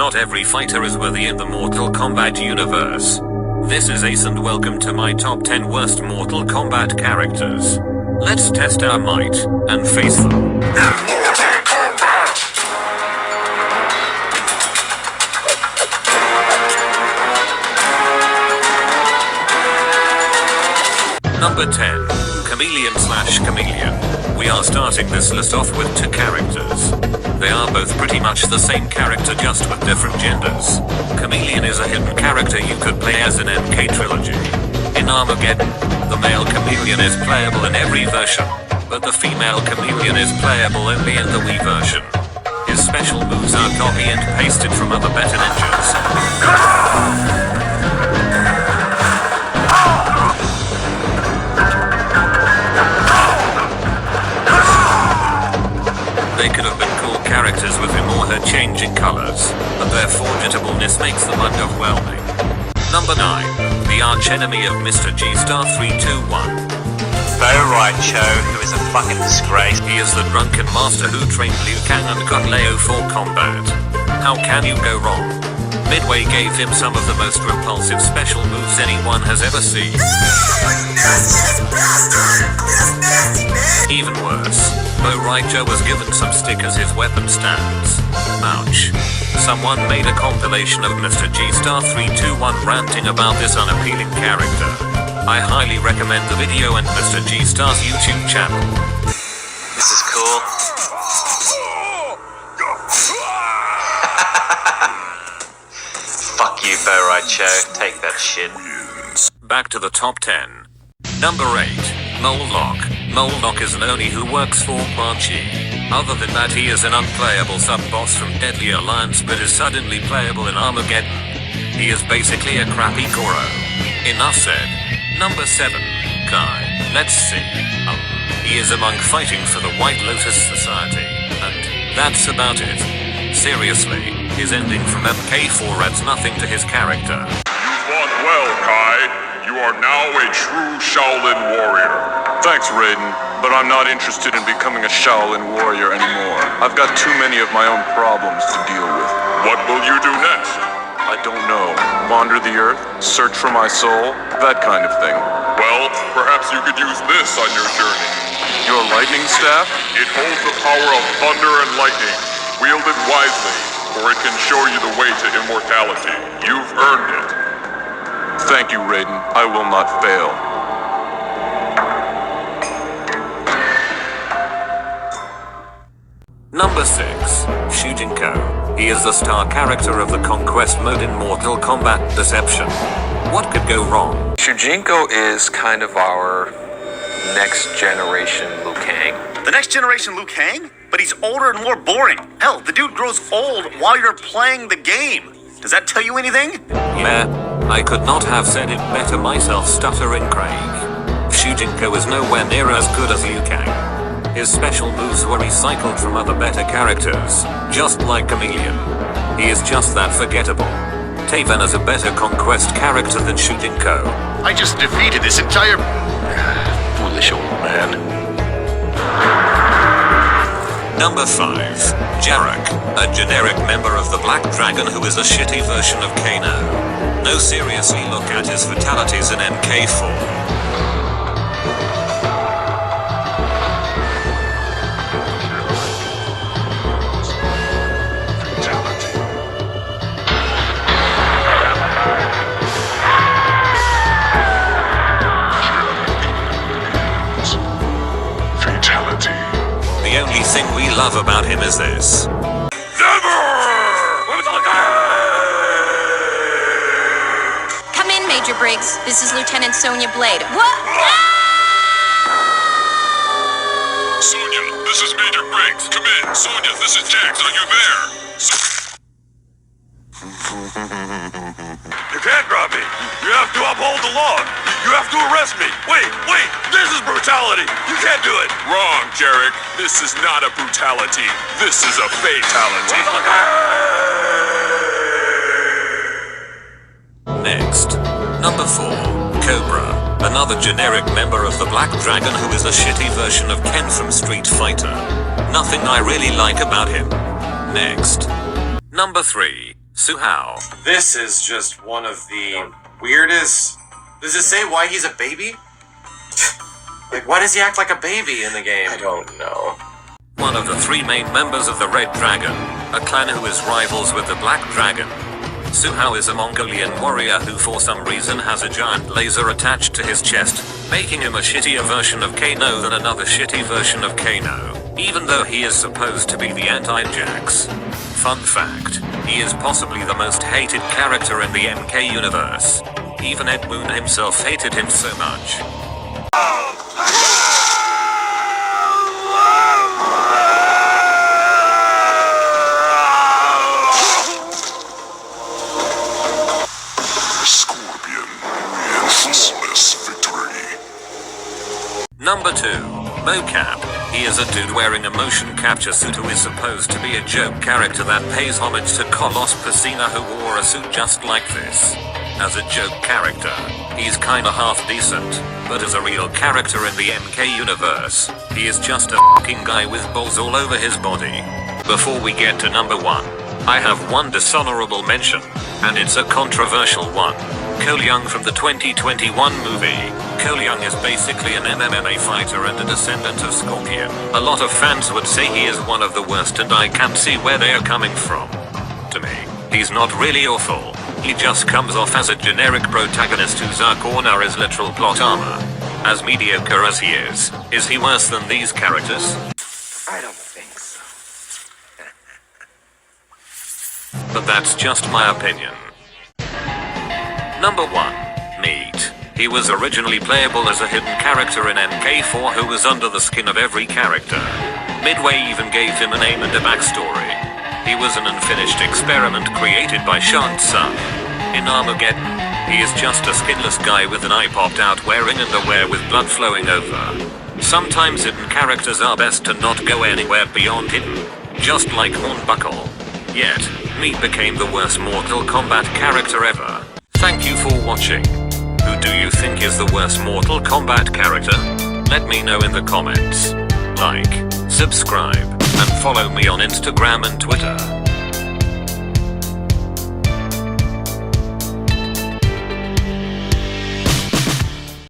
Not every fighter is worthy in the Mortal Kombat universe. This is Ace and welcome to my top 10 worst Mortal Kombat characters. Let's test our might and face them. Number 10. Chameleon/Chameleon. We are starting this list off with 2 characters. They are both pretty much the same character just with different genders. Chameleon is a hidden character you could play as in MK Trilogy. In Armageddon, the male Chameleon is playable in every version, but the female Chameleon is playable only in the Wii version. His special moves are copy and pasted from other better ninjas. They could have been cool characters with him or her changing colors, but their forgettableness makes them underwhelming. Number 9. The archenemy of Mr. G*321. Bo Raicho, who is a fucking disgrace. He is the drunken master who trained Liu Kang and got Leo for combat. How can you go wrong? Midway gave him some of the most repulsive special moves anyone has ever seen. Even worse, Bo Raicho was given some stick as his weapon stands. Ouch. Someone made a compilation of Mr. G*321 ranting about this unappealing character. I highly recommend the video and Mr. G*'s YouTube channel. This is cool. Fuck you, Bo Raicho. Take that shit. Back to the top 10. Number 8. Moloch. Moloch is an Oni who works for Quan Chi. Other than that, he is an unplayable sub-boss from Deadly Alliance but is suddenly playable in Armageddon. He is basically a crappy Goro. Enough said. Number 7. Kai. Let's see. He is among fighting for the White Lotus Society. And that's about it. Seriously, his ending from MK4 adds nothing to his character. You fought well, Kai. You are now a true Shaolin warrior. Thanks, Raiden, but I'm not interested in becoming a Shaolin warrior anymore. I've got too many of my own problems to deal with. What will you do next? I don't know. Wander the earth, search for my soul, that kind of thing. Well, perhaps you could use this on your journey. Your lightning staff? It holds the power of thunder and lightning. Wield it wisely, for it can show you the way to immortality. You've earned it. Thank you, Raiden. I will not fail. Number 6. Shujinko. He is the star character of the Conquest mode in Mortal Kombat Deception. What could go wrong? Shujinko is kind of our next generation Liu Kang. The next generation Liu Kang? But he's older and more boring. Hell, the dude grows old while you're playing the game. Does that tell you anything? Yeah, I could not have said it better myself, stuttering Craig. Shujinko is nowhere near as good as Liu Kang. His special moves were recycled from other better characters, just like Chameleon. He is just that forgettable. Taven is a better Conquest character than Shujinko. I just defeated this entire... foolish old man. Number 5. Jarek, a generic member of the Black Dragon who is a shitty version of Kano. No, seriously, look at his fatalities in MK4. The only thing we love about him is this. Never! Come in, Major Briggs. This is Lieutenant Sonya Blade. What? Sonya, this is Major Briggs. Come in. Sonya, this is Jax. Are you there? You can't drop me. You have to uphold the law. You have to arrest me. Wait. This is brutality. You can't do it. Wrong, Jarek. This is not a brutality. This is a fatality. Next. Number 4. Cobra. Another generic member of the Black Dragon who is a shitty version of Ken from Street Fighter. Nothing I really like about him. Next. Number 3. Suhao. This is just one of the weirdest. Does it say why he's a baby? Like, why does he act like a baby in the game? I don't know. One of the three main members of the Red Dragon, a clan who is rivals with the Black Dragon. Suhao is a Mongolian warrior who for some reason has a giant laser attached to his chest, making him a shittier version of Kano than another shitty version of Kano, even though he is supposed to be the anti-Jax. Fun fact, he is possibly the most hated character in the MK universe. Even Ed Boon himself hated him so much. Number 2. Mocap. He is a dude wearing a motion capture suit who is supposed to be a joke character that pays homage to Kolos Pesina who wore a suit just like this. As a joke character, he's kinda half decent, but as a real character in the MK universe, he is just a fucking guy with balls all over his body. Before we get to number 1, I have one dishonorable mention, and it's a controversial one. Cole Young from the 2021 movie. Cole Young is basically an MMA fighter and a descendant of Scorpion. A lot of fans would say he is one of the worst and I can't see where they are coming from. To me, he's not really awful. He just comes off as a generic protagonist whose armor is literal plot armor. As mediocre as he is he worse than these characters? I don't think so. But that's just my opinion. Number 1. Meat. He was originally playable as a hidden character in MK4 who was under the skin of every character. Midway even gave him a name and a backstory. He was an unfinished experiment created by Shang's son. In Armageddon, he is just a skinless guy with an eye popped out wearing underwear with blood flowing over. Sometimes hidden characters are best to not go anywhere beyond hidden, just like Hornbuckle. Yet, Meat became the worst Mortal Kombat character ever. Thank you for watching. Who do you think is the worst Mortal Kombat character? Let me know in the comments. Like, subscribe, and follow me on Instagram and Twitter.